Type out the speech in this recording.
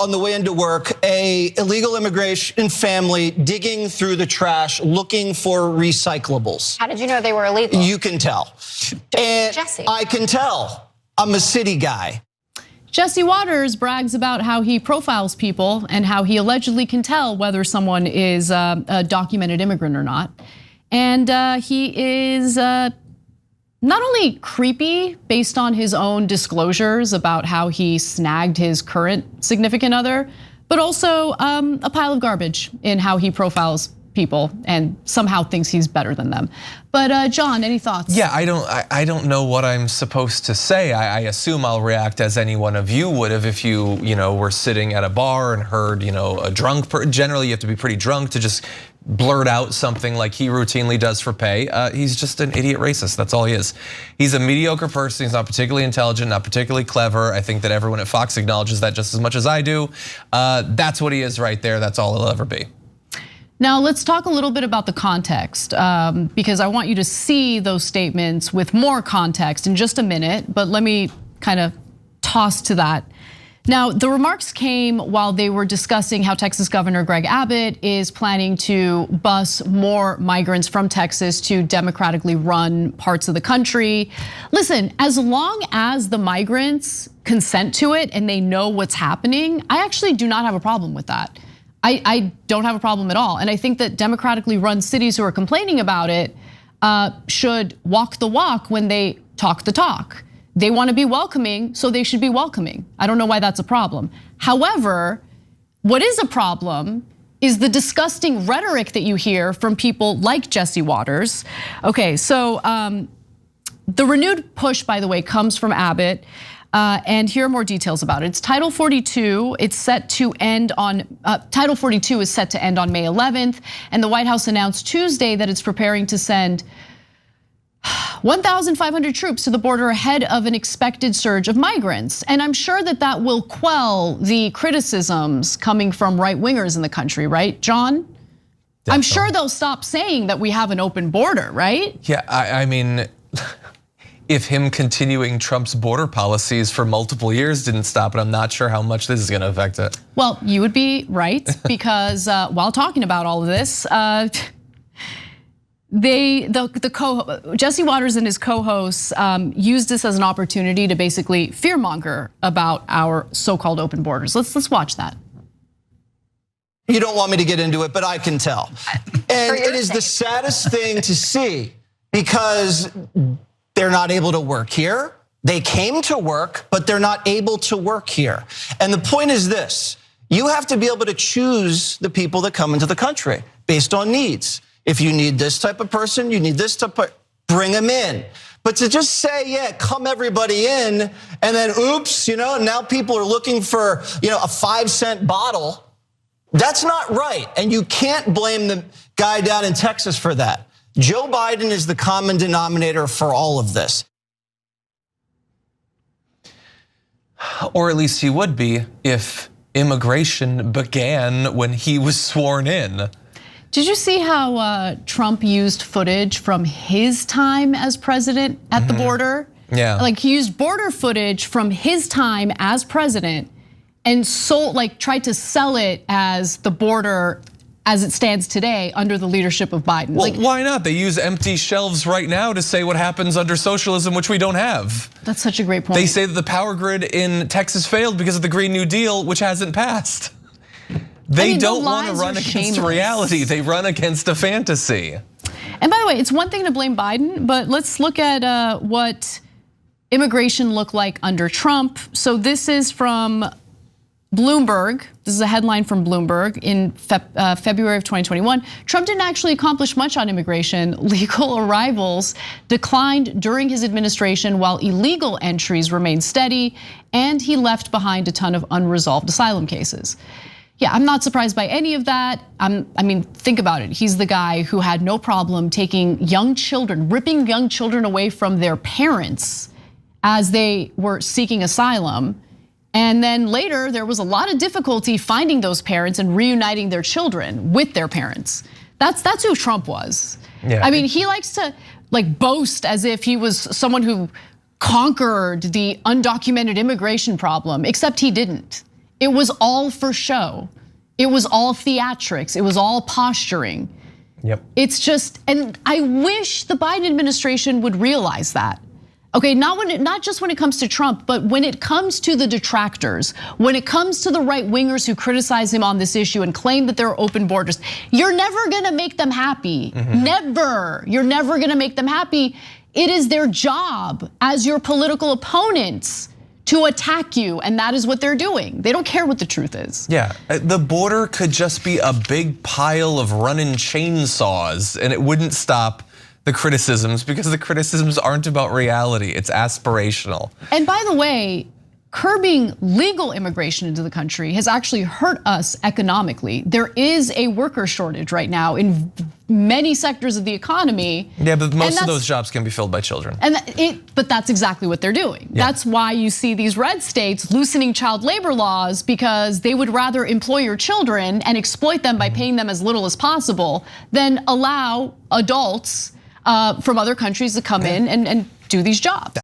on the way into work a illegal immigration family digging through the trash looking for recyclables. How did you know they were illegal? You can tell. And Jesse. I can tell. I'm a city guy. Jesse Waters brags about how he profiles people and how he allegedly can tell whether someone is a documented immigrant or not. And he is not only creepy based on his own disclosures about how he snagged his current significant other, but also a pile of garbage in how he profiles people and somehow thinks he's better than them. But John, any thoughts? Yeah, I don't know what I'm supposed to say. I assume I'll react as any one of you would have if you were sitting at a bar and heard a drunk person. Generally, you have to be pretty drunk to just blurt out something like he routinely does for pay. He's just an idiot racist, that's all he is. He's a mediocre person, he's not particularly intelligent, not particularly clever. I think that everyone at Fox acknowledges that just as much as I do. That's what he is right there, that's all he'll ever be. Now let's talk a little bit about the context because I want you to see those statements with more context in just a minute, but let me kind of toss to that. Now, the remarks came while they were discussing how Texas Governor Greg Abbott is planning to bus more migrants from Texas to democratically run parts of the country. Listen, as long as the migrants consent to it and they know what's happening, I actually do not have a problem with that. I don't have a problem at all. And I think that democratically run cities who are complaining about it should walk the walk when they talk the talk. They want to be welcoming, so they should be welcoming. I don't know why that's a problem. However, what is a problem is the disgusting rhetoric that you hear from people like Jesse Waters. Okay, so the renewed push, by the way, comes from Abbott. And here are more details about it. It's Title 42. It's set to end on Title 42 is set to end on May 11th, and the White House announced Tuesday that it's preparing to send 1,500 troops to the border ahead of an expected surge of migrants. And I'm sure that that will quell the criticisms coming from right-wingers in the country, right, John? Definitely. I'm sure they'll stop saying that we have an open border, right? Yeah, I mean, if him continuing Trump's border policies for multiple years didn't stop it, I'm not sure how much this is gonna affect it. Well, you would be right, because while talking about all of this, Jesse Waters and his co-hosts used this as an opportunity to basically fearmonger about our so-called open borders. Let's watch that. You don't want me to get into it, but I can tell. And it is the saddest thing to see because they're not able to work here. They came to work, but they're not able to work here. And the point is this: you have to be able to choose the people that come into the country based on needs. If you need this type of person, you need this type of, bring them in. But to just say, yeah, come everybody in, and then oops, now people are looking for a 5-cent bottle, that's not right. And you can't blame the guy down in Texas for that. Joe Biden is the common denominator for all of this. Or at least he would be if immigration began when he was sworn in. Did you see how Trump used footage from his time as president at the border? Yeah. Like he used border footage from his time as president and tried to sell it as the border as it stands today under the leadership of Biden. Well, why not? They use empty shelves right now to say what happens under socialism, which we don't have. That's such a great point. They say that the power grid in Texas failed because of the Green New Deal, which hasn't passed. They don't want to run against reality. They run against a fantasy. And by the way, it's one thing to blame Biden, but let's look at what immigration looked like under Trump. So this is from Bloomberg. This is a headline from Bloomberg in February of 2021. Trump didn't actually accomplish much on immigration. Legal arrivals declined during his administration while illegal entries remained steady, and he left behind a ton of unresolved asylum cases. Yeah, I'm not surprised by any of that. I mean, think about it. He's the guy who had no problem taking young children, ripping young children away from their parents as they were seeking asylum. And then later, there was a lot of difficulty finding those parents and reuniting their children with their parents. That's who Trump was. Yeah. I mean, he likes to boast as if he was someone who conquered the undocumented immigration problem, except he didn't. It was all for show. It was all theatrics. It was all posturing. Yep. It's just, and I wish the Biden administration would realize that. Okay, not just when it comes to Trump, but when it comes to the detractors, when it comes to the right wingers who criticize him on this issue and claim that there are open borders, you're never gonna make them happy. Never. You're never gonna make them happy. It is their job as your political opponents to attack you, and that is what they're doing. They don't care what the truth is. Yeah, the border could just be a big pile of running chainsaws and it wouldn't stop the criticisms, because the criticisms aren't about reality, it's aspirational. And by the way, curbing legal immigration into the country has actually hurt us economically. There is a worker shortage right now in many sectors of the economy. Yeah, but most of those jobs can be filled by children. But that's exactly what they're doing. Yeah. That's why you see these red states loosening child labor laws, because they would rather employ your children and exploit them by paying them as little as possible than allow adults from other countries to come in and do these jobs.